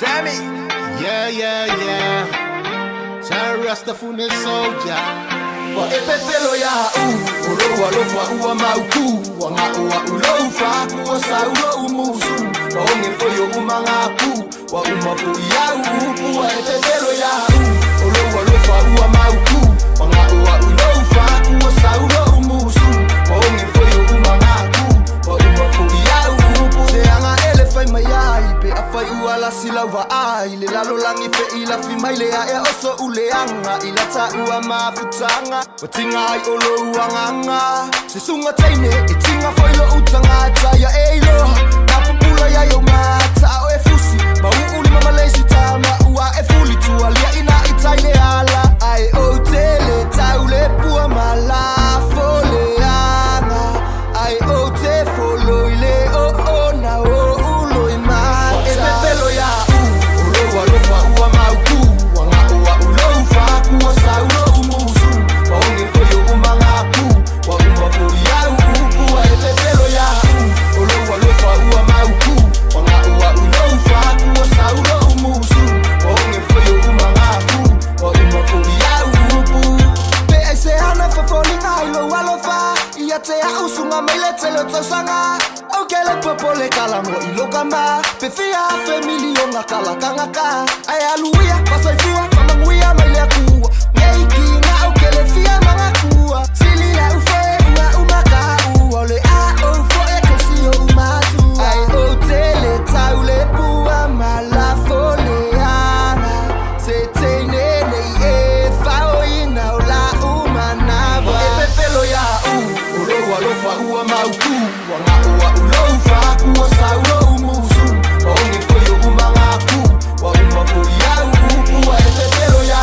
Sammy. Yeah. Sarah Rastafune soldier. Wa epepelo ya ulo walofa uwa mauku wanga uwa ulofa kuwa saulo umusu wa onge foyo umangaku wa umafu ya uku wa epepelo ya ulo walofa uwa mauku wanga uwa ulofa kuwa saulo umusu wa onge foyo umangaku wa umafu ya uku se anga elefai mayai pe afai uala sila wa ai le lalo langi fe ila fi maile ya oso uleanga ila ta ua mafutanga watinga ai olo uanganga sisunga taine itinga foilo utanga taya eilo napupula ya yo mata o efusi mauli mama lazy tama ua efuli tualia ina itaile ala ai otele taule pua malafo leanga ai ote follow ile o na o ulo ima epepelo ya ulo walofa ua mauku wanga ua ulofa kuwa saulo umusu waonge foyo umangaku wa umafu ya uku wa epepelo ya ulo walofa ua mauku wanga ua ulofa kuwa saulo umusu waonge foyo umangaku wa umafu ya uku pe ese hana falling ilo walofa yate ya usunga meletelo tosanga okele popole kalango ilokama pefia familio ngakala kangaka ayaluya pasaifua kama nguya maile kuwa ngeikinga okele fia mangakuwa silila ufe na umaka uole a ofo ekosio umatu ai otele taule pua malafole ana setenene e fao ina ola umanaba epepelo ya ulo walofa ua mauku wanga ua ulofa kuwa saulo umusu waonge foyo umangaku wa umafu ya uku wa epepelo ya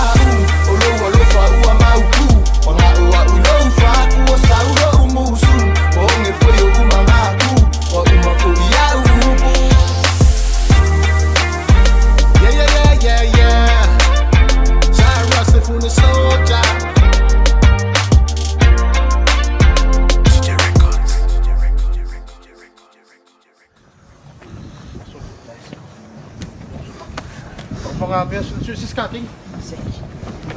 ulo walofa ua mauku wanga ua ulofa kuwa saulo umusu waonge foyo umangaku wa umafu ya uku Yeah. Sarah Rastafune soldier. Mga beses scouting.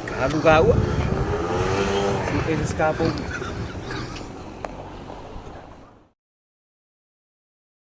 Gago-gago. Sige, sa scaffold.